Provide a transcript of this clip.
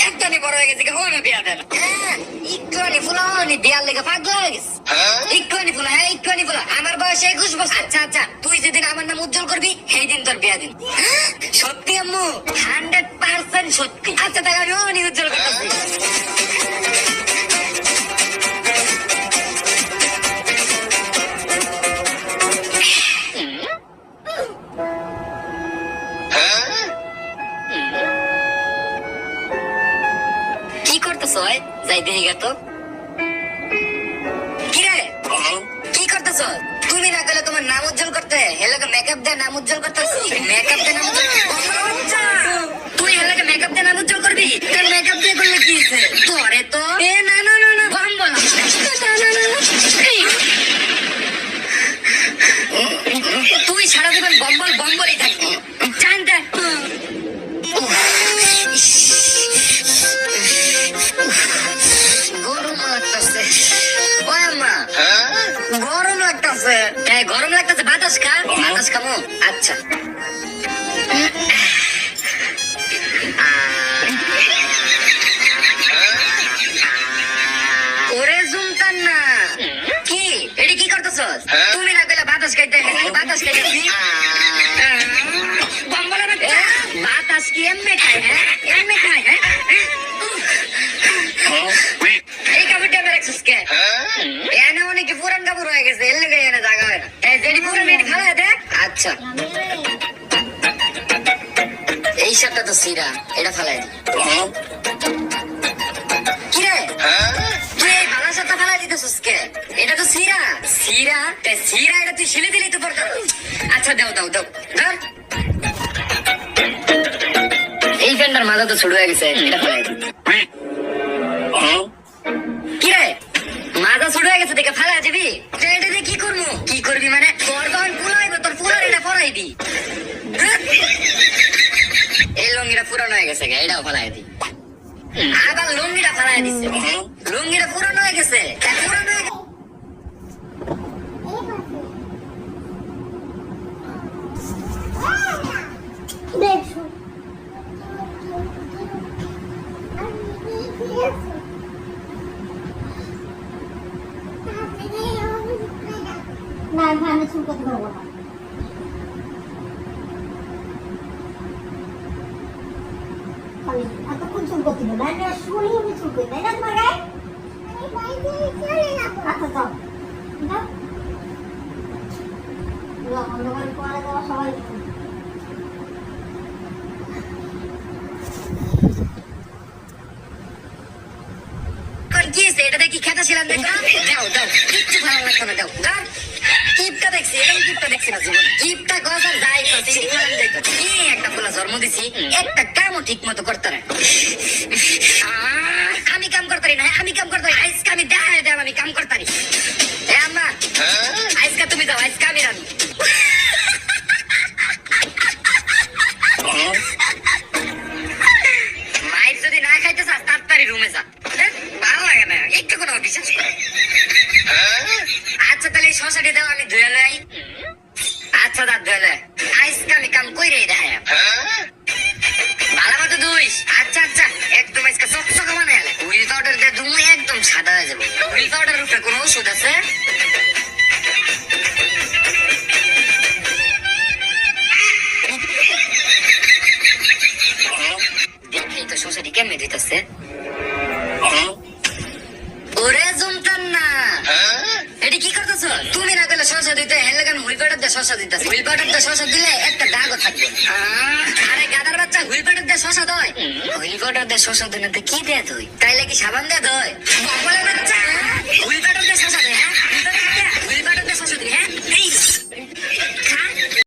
একটুখানি বড় হয়ে গেছে হলো বিয়া দেন। একটুখানি ফুলানি বিয়ার লেগে পাগল হয়ে গেছে। একটুখানি ফুলা, হ্যাঁ একটুখানি ফুলা। আমার বয়স 21 বছর। আচ্ছা আচ্ছা, তুই যেদিন আমার নাম উজ্জ্বল করবি সেই দিন তোর বিয়া দিন। সত্যি আম্মু? 100% সত্যি। আচ্ছা তাহলে আমি অনি উজ্জ্বল করতেছি। কি করতেছ? যাই দেখি তো। কিরে কি করতেছ? তুমি না গেলে তোমার নাম উজ্জ্বল করতে হেলাকে মেকআপ দিয়ে নাম উজ্জ্বল করতেছি। মেকআপ দিয়ে নাম উজ্জ্বল, তুই হেলাকে মেকআপ দিয়ে নাম উজ্জ্বল করবি? তোর মেকআপ দিয়ে করলে কি হইছে? তোরে তো এ না না না না বাম বলা। তুই সারা জীবন বম্বল বম্বলই থাকবি জানতে। গরম লাগতেছে গরম লাগতেছে। হ্যাঁ গরম লাগতেছে, বাতাস খা। বাতাস খামো? আচ্ছা ওরে জুমতান না। কি এটি কি করতেছ? তুমি না গেলে বাতাস খাইতে বাতাস খাইতেছি। বাতাস কি এমনি খায়? হ্যাঁ এমনি খায়। হ্যাঁ এই কাপড়টা আমি রাখছিস কে? এনে অনেক পুরান কাপড় হয়ে গেছে, এর লেগে এনে জায়গা হয় না। যেটি পুরান এটি ফালাই দে। আচ্ছা এই শার্টটা তো সিরা, এটা ফালাই দি। কিরে তুই এই ভালো শার্টটা ফালাই দিতেছিস কে? এটা তো সিরা। সিরা সিরা এটা তুই সিলে দিলি তো দরকার। আচ্ছা দাও দাও দাও ধর। এই প্যান্টার মাথা তো ছোট হয়ে গেছে, এটা ফালাই দি। কিরে মাথা ছোট হয়ে গেছে দেখে ফালাই দিবি? এটা দিয়ে কি করবো? কি করবি মানে? তোর তখন ফুলাইব, তোর ফুলার এটা ফরাই দি। এই লঙ্গিটা পুরানো হয়ে গেছে, এটাও ফালাই দি। আবার লঙ্গিটা ফালাই দিচ্ছে। লঙ্গিটা পুরানো হয়ে গেছে, পুরানো হয়ে গেছে। না আমি চুল করতে পারবো না। এতক্ষণ চুল করতে না শুনি আমি চুল করি তাই না তোমার গায়ে? আচ্ছা যাও অন্ধকারে পরে যাওয়া সবাই কি এটা দেখি খেতা ছিলাম দেখো। দাও দাও কিচ্ছু ভালো লাগতো না, দাও দাও। কিপটা দেখছি, এরকম কিপটা দেখছি না জীবন। কিপটা গজার যাই করছি কি একটা ফুলা জন্ম দিছি, একটা কামও ঠিক মতো করতে না। আমি কাম করতারি না, আমি কাম করতারি। আজকে আমি দেখাই দেব আমি কাম করতারি। এ আম্মা আজকে তুমি যাও, আজকে আমি রানি। মায়ের যদি না খাইতে চাস তাড়াতাড়ি রুমে যা, ভালো লাগে না একটু কোনো বিশ্বাস করে। আচ্ছা তাহলে এই শশাটি দাও, আমি ধুয়ে লাই। আচ্ছা দাঁত ধুয়ে লাই, আজকে আমি কাম কইরে দেখাই ভালো মতো দুইস। আচ্ছা আচ্ছা একদম আজকে চকচকে বানাই আলে। হুইল পাউডার দিয়ে তুমি একদম সাদা হয়ে যাবে। হুইল পাউডারের উপরে কোনো ওষুধ আছে? দেখেই তো শশাটি কেমনে দিতেছে। ওরে জমতান না, এটি কি করতেছ? তুমি না গেলে শশা দিতে হেলে কেন হুইল পাউডার দিয়ে শশা দিতেছে? হুইল পাউডার দিয়ে শশা দিলে একটা দাগও থাকবে। আরে গাদার বাচ্চা হুইল পাউডার দিয়ে শশা দয়? হুইল পাউডার দিয়ে শশা দিলে কি দেয় তুই? তাইলে কি সাবান দিয়ে দয়?